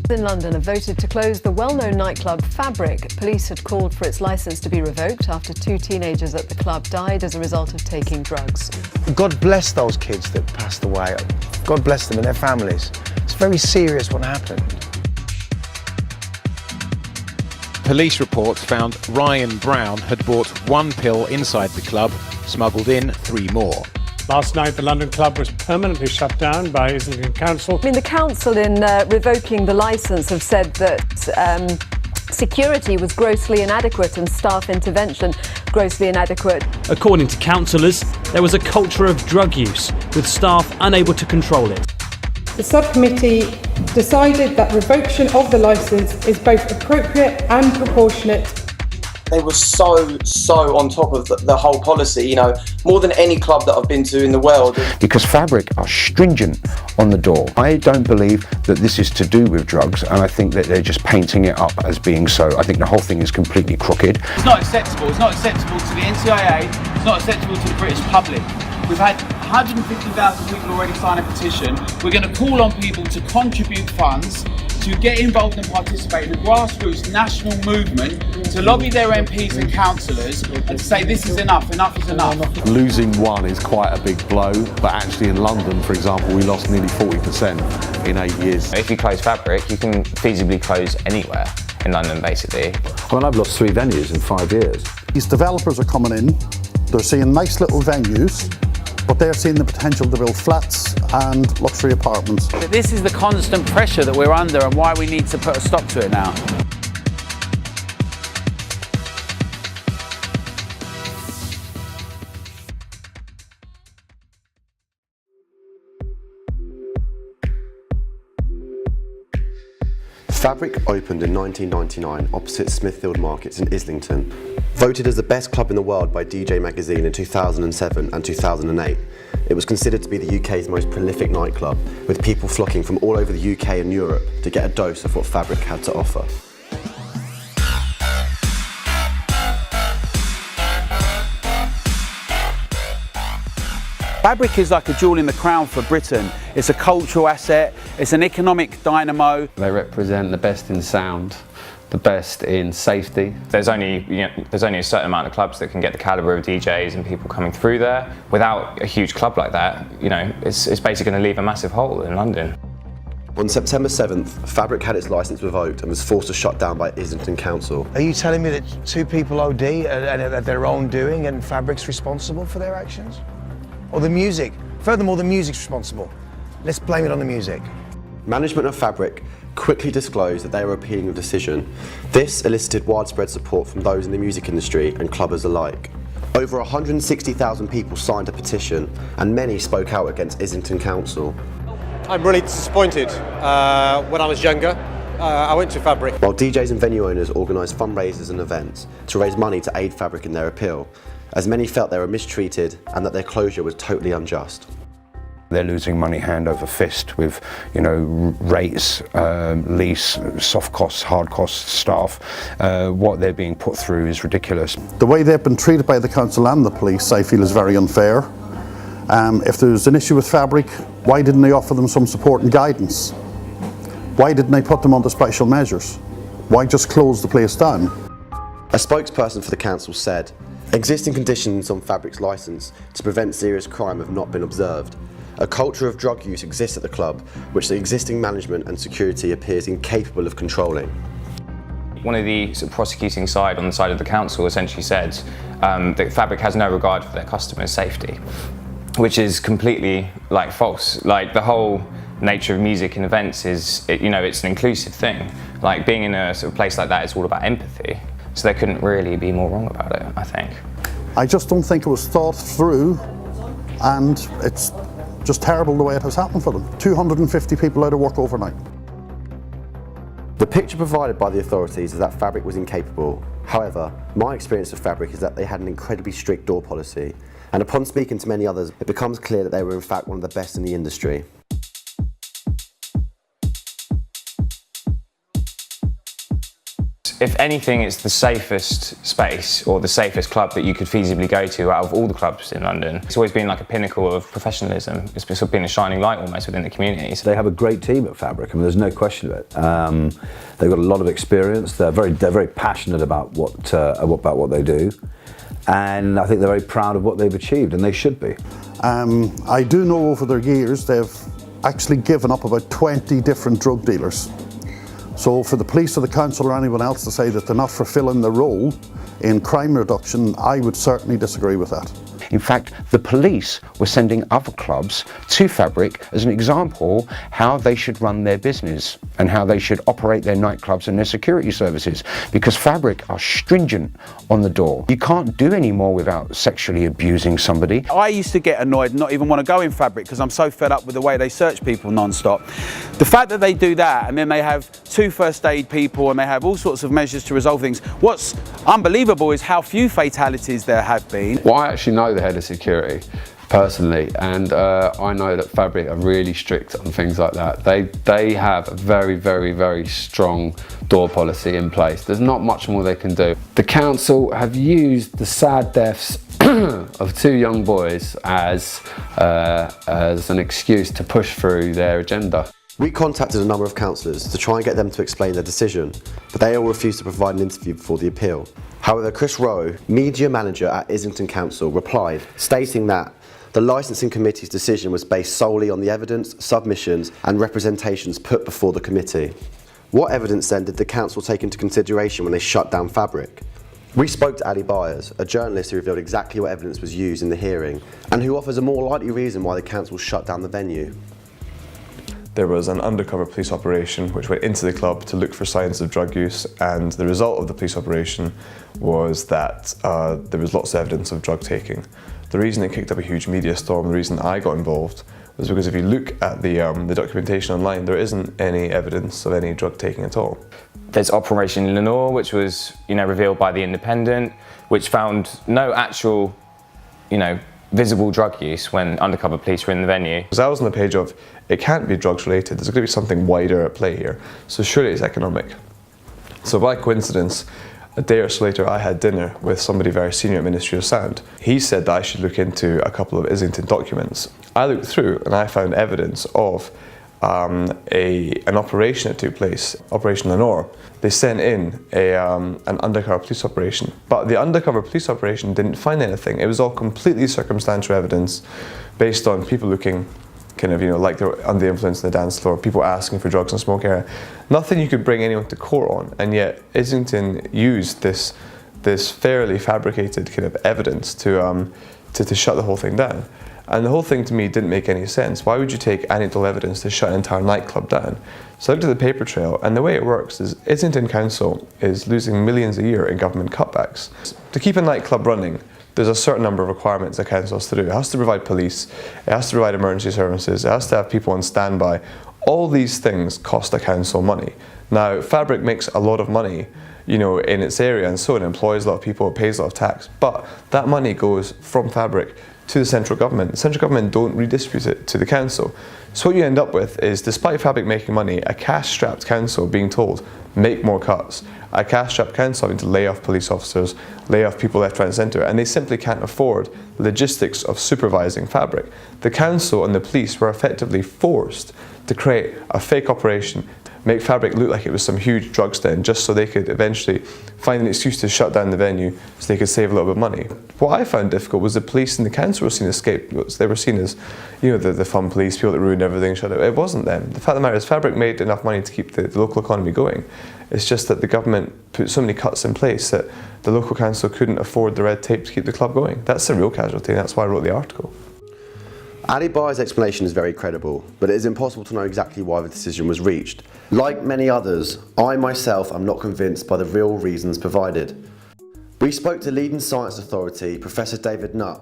In London have voted to close the well-known nightclub Fabric. Police had called for its licence to be revoked after 2 teenagers at the club died as a result of taking drugs. God bless those kids that passed away. God bless them and their families. It's very serious what happened. Police reports found Ryan Brown had bought 1 pill inside the club, smuggled in 3 more. Last night, the London club was permanently shut down by Islington Council. The council, in revoking the licence, have said that security was grossly inadequate and staff intervention grossly inadequate. According to councillors, there was a culture of drug use, with staff unable to control it. The subcommittee decided that revocation of the licence is both appropriate and proportionate. They were so on top of the whole policy, you know, more than any club that I've been to in the world. Because Fabric are stringent on the door. I don't believe that this is to do with drugs, and I think that they're just painting it up as being so. I think the whole thing is completely crooked. It's not acceptable. It's not acceptable to the NCIA. It's not acceptable to the British public. We've had 150,000 people already sign a petition. We're going to call on people to contribute funds, to get involved and participate in a grassroots national movement, to lobby their MPs and councillors and to say this is enough, enough is enough. Losing one is quite a big blow, but actually in London, for example, we lost nearly 40% in 8 years. If you close Fabric, you can feasibly close anywhere in London, basically. I mean, I've lost 3 venues in 5 years. These developers are coming in, they're seeing nice little venues, but they're seeing the potential to build flats and luxury apartments. This is the constant pressure that we're under and why we need to put a stop to it now. Fabric opened in 1999 opposite Smithfield Markets in Islington. Voted as the best club in the world by DJ Magazine in 2007 and 2008, it was considered to be the UK's most prolific nightclub, with people flocking from all over the UK and Europe to get a dose of what Fabric had to offer. Fabric is like a jewel in the crown for Britain. It's a cultural asset, it's an economic dynamo. They represent the best in sound, the best in safety. There's only a certain amount of clubs that can get the calibre of DJs and people coming through there. Without a huge club like that, you know, it's basically going to leave a massive hole in London. On September 7th, Fabric had its licence revoked and was forced to shut down by Islington Council. Are you telling me that 2 people OD and at their own doing and Fabric's responsible for their actions? Or the music? Furthermore, the music's responsible. Let's blame it on the music. Management of Fabric quickly disclosed that they were appealing the decision. This elicited widespread support from those in the music industry and clubbers alike. Over 160,000 people signed a petition and many spoke out against Islington Council. I'm really disappointed. When I was younger, I went to Fabric. While DJs and venue owners organised fundraisers and events to raise money to aid Fabric in their appeal, as many felt they were mistreated and that their closure was totally unjust. They're losing money hand over fist with, you know, rates, lease, soft costs, hard costs, staff. What they're being put through is ridiculous. The way they've been treated by the council and the police, I feel, is very unfair. If there's an issue with Fabric, why didn't they offer them some support and guidance? Why didn't they put them under special measures? Why just close the place down? A spokesperson for the council said, "Existing conditions on Fabric's licence to prevent serious crime have not been observed. A culture of drug use exists at the club, which the existing management and security appears incapable of controlling." One of the prosecuting side on the side of the council essentially said that Fabric has no regard for their customers' safety, which is completely false. The whole nature of music and events is, it's an inclusive thing. Being in a sort of place like that is all about empathy. So they couldn't really be more wrong about it, I think. I just don't think it was thought through, and it's just terrible the way it has happened for them. 250 people out of work overnight. The picture provided by the authorities is that Fabric was incapable. However, my experience of Fabric is that they had an incredibly strict door policy, and upon speaking to many others, it becomes clear that they were in fact one of the best in the industry. if anything, it's the safest space or the safest club that you could feasibly go to out of all the clubs in London. It's always been like a pinnacle of professionalism. It's sort of been a shining light almost within the community. They have a great team at Fabric. I mean, there's no question of it. They've got a lot of experience. They're very passionate about what they do, and I think they're very proud of what they've achieved, and they should be. I do know over their years they've actually given up about 20 different drug dealers. So for the police or the council or anyone else to say that they're not fulfilling their role in crime reduction, I would certainly disagree with that. In fact, the police were sending other clubs to Fabric as an example how they should run their business and how they should operate their nightclubs and their security services, because Fabric are stringent on the door. You can't do any more without sexually abusing somebody. I used to get annoyed and not even want to go in Fabric because I'm so fed up with the way they search people non-stop. The fact that they do that and then they have 2 first aid people and they have all sorts of measures to resolve things. What's unbelievable is how few fatalities there have been. Well, I actually know the head of security personally, and I know that Fabric are really strict on things like that. They have a very strong door policy in place. There's not much more they can do. The council have used the sad deaths of 2 young boys as an excuse to push through their agenda. We contacted a number of councillors to try and get them to explain their decision, but they all refused to provide an interview before the appeal. However, Chris Rowe, media manager at Islington Council, replied, stating that the licensing committee's decision was based solely on the evidence, submissions and representations put before the committee. What evidence then did the council take into consideration when they shut down Fabric? We spoke to Ali Byers, a journalist who revealed exactly what evidence was used in the hearing and who offers a more likely reason why the council shut down the venue. There was an undercover police operation which went into the club to look for signs of drug use, and the result of the police operation was that there was lots of evidence of drug taking. The reason it kicked up a huge media storm, the reason I got involved, was because if you look at the documentation online, there isn't any evidence of any drug taking at all. There's Operation Lenore, which was, revealed by The Independent, which found no actual, visible drug use when undercover police were in the venue. Because I was on the page of, it can't be drugs related, there's going to be something wider at play here, so surely it's economic. So by coincidence, a day or so later I had dinner with somebody very senior at Ministry of Sound. He said that I should look into a couple of Islington documents. I looked through and I found evidence of an operation that took place, Operation Lenore. They sent in an undercover police operation, but the undercover police operation didn't find anything. It was all completely circumstantial evidence based on people looking like they're under the influence on the dance floor, people asking for drugs in the smoke area. Nothing you could bring anyone to court on, and yet Islington used this fairly fabricated kind of evidence to shut the whole thing down. And the whole thing to me didn't make any sense. Why would you take anecdotal evidence to shut an entire nightclub down? So I looked at the paper trail, and the way it works is Islington Council is losing millions a year in government cutbacks. To keep a nightclub running, there's a certain number of requirements the council has to do. It has to provide police, it has to provide emergency services, it has to have people on standby. All these things cost the council money. Now, Fabric makes a lot of money, in its area, and so it employs a lot of people, it pays a lot of tax, but that money goes from Fabric to the central government. The central government don't redistribute it to the council. So what you end up with is, despite Fabric making money, a cash-strapped council being told, make more cuts. A cash-strapped council having to lay off police officers, lay off people left, right and centre, and they simply can't afford the logistics of supervising Fabric. The council and the police were effectively forced to create a fake operation, make Fabric look like it was some huge drugs den, just so they could eventually find an excuse to shut down the venue so they could save a little bit of money. What I found difficult was the police and the council were seen as scapegoats. They were seen as, the fun police, people that ruined everything, shut it. It wasn't them. The fact of the matter is Fabric made enough money to keep the local economy going. It's just that the government put so many cuts in place that the local council couldn't afford the red tape to keep the club going. That's the real casualty, and that's why I wrote the article. Ali Byers' explanation is very credible, but it is impossible to know exactly why the decision was reached. Like many others, I myself am not convinced by the real reasons provided. We spoke to leading science authority, Professor David Nutt,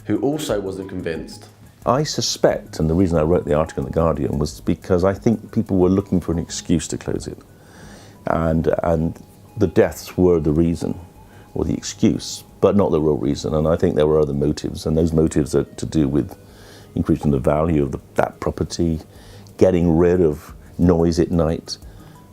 who also wasn't convinced. I suspect, and the reason I wrote the article in The Guardian was because I think people were looking for an excuse to close it. And the deaths were the reason, or the excuse, but not the real reason. And I think there were other motives, and those motives are to do with increasing the value of that property, getting rid of noise at night,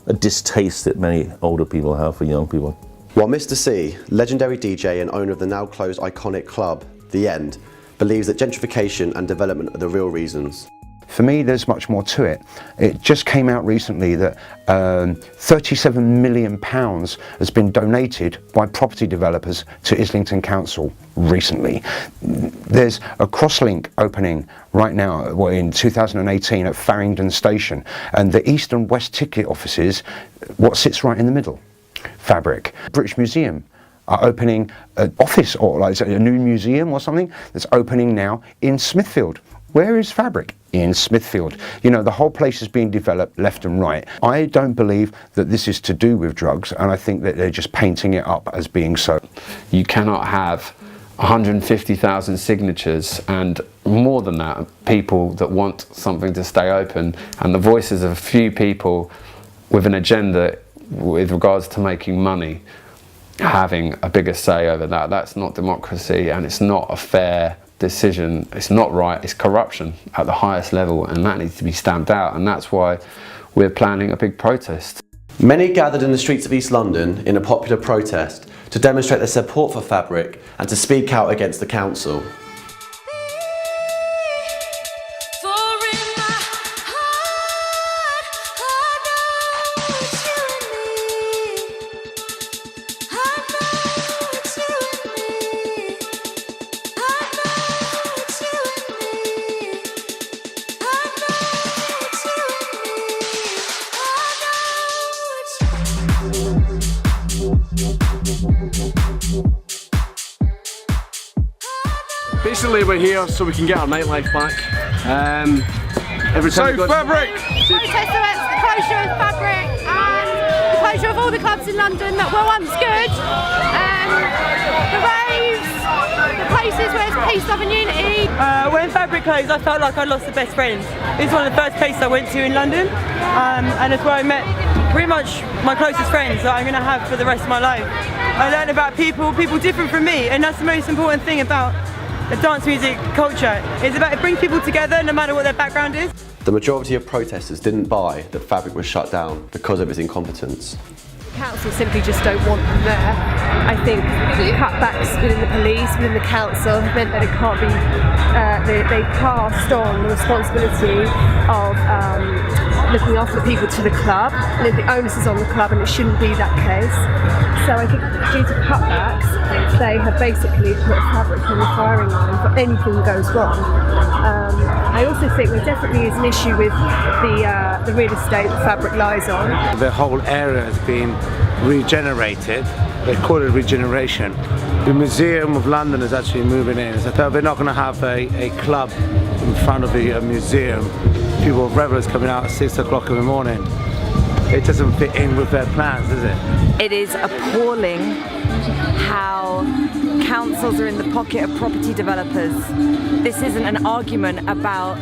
a distaste that many older people have for young people. While Mr. C, legendary DJ and owner of the now closed iconic club, The End, believes that gentrification and development are the real reasons. For me, there's much more to it. It just came out recently that £37 million has been donated by property developers to Islington Council recently. There's a crosslink opening right now, well, in 2018 at Farringdon Station, and the East and West ticket offices, what sits right in the middle? Fabric. British Museum are opening an office, or like a new museum or something that's opening now in Smithfield. Where is Fabric? In Smithfield. You know, the whole place is being developed left and right. I don't believe that this is to do with drugs, and I think that they're just painting it up as being so. You cannot have 150,000 signatures and more than that, people that want something to stay open, and the voices of a few people with an agenda with regards to making money having a bigger say over that. That's not democracy, and it's not a fair decision. It's not right. It's corruption at the highest level, and that needs to be stamped out, and that's why we're planning a big protest. Many gathered in the streets of East London in a popular protest to demonstrate their support for Fabric and to speak out against the council. Basically, we're here so we can get our nightlife back. Every time Fabric! Protest against the closure of Fabric and the closure of all the clubs in London that were once good. The raves, the places where it's peace, love and unity. When Fabric closed, I felt like I lost the best friends. It was one of the first places I went to in London, and it's where I met pretty much my closest friends that I'm going to have for the rest of my life. I learned about people different from me, and that's the most important thing about the dance music culture. It's about it brings people together no matter what their background is. The majority of protesters didn't buy that Fabric was shut down because of its incompetence. Council simply just don't want them there. I think the cutbacks within the police, within the council, have meant that it can't be, they passed on the responsibility of looking after people to the club, and the onus is on the club, and it shouldn't be that case. So I think due to cutbacks, they have basically put Fabric on the firing line for anything that goes wrong. I also think there definitely is an issue with the real estate that Fabric lies on. The whole area has been regenerated. They call it regeneration. The Museum of London is actually moving in. So they're not going to have a club in front of a museum. People, revellers coming out at 6 o'clock in the morning. It doesn't fit in with their plans, does it? It is appalling how councils are in the pocket of property developers. This isn't an argument about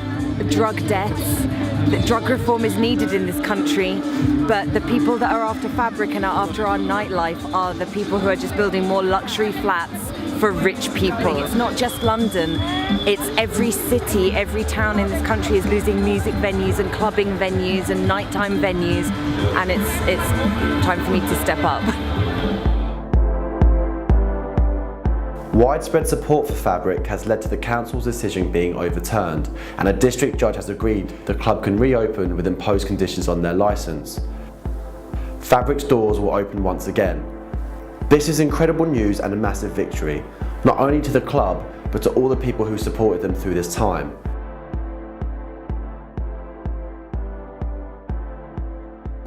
drug deaths. That drug reform is needed in this country, but the people that are after Fabric and are after our nightlife are the people who are just building more luxury flats for rich people. It's not just London, it's every city, every town in this country is losing music venues and clubbing venues and nighttime venues, and it's time for me to step up. Widespread support for Fabric has led to the council's decision being overturned, and a district judge has agreed the club can reopen with imposed conditions on their licence. Fabric's doors will open once again. This is incredible news and a massive victory, not only to the club, but to all the people who supported them through this time.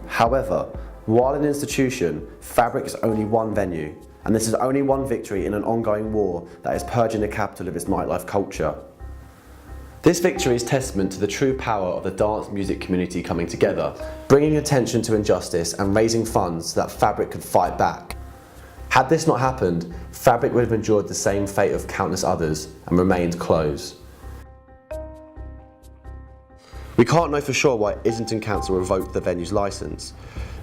However, while an institution, Fabric is only one venue, and this is only one victory in an ongoing war that is purging the capital of its nightlife culture. This victory is testament to the true power of the dance music community coming together, bringing attention to injustice and raising funds so that Fabric could fight back. Had this not happened, Fabric would have endured the same fate of countless others and remained closed. We can't know for sure why Islington Council revoked the venue's licence.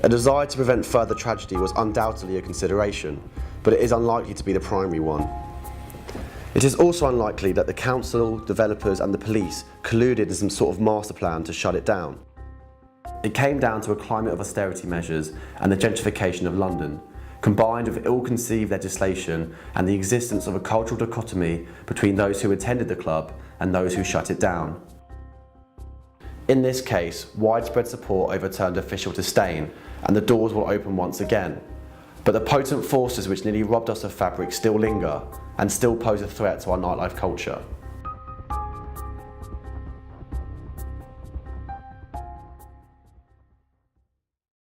A desire to prevent further tragedy was undoubtedly a consideration, but it is unlikely to be the primary one. It is also unlikely that the council, developers and the police colluded in some sort of master plan to shut it down. It came down to a climate of austerity measures and the gentrification of London, combined with ill-conceived legislation and the existence of a cultural dichotomy between those who attended the club and those who shut it down. In this case, widespread support overturned official disdain, and the doors will open once again. But the potent forces which nearly robbed us of Fabric still linger and still pose a threat to our nightlife culture.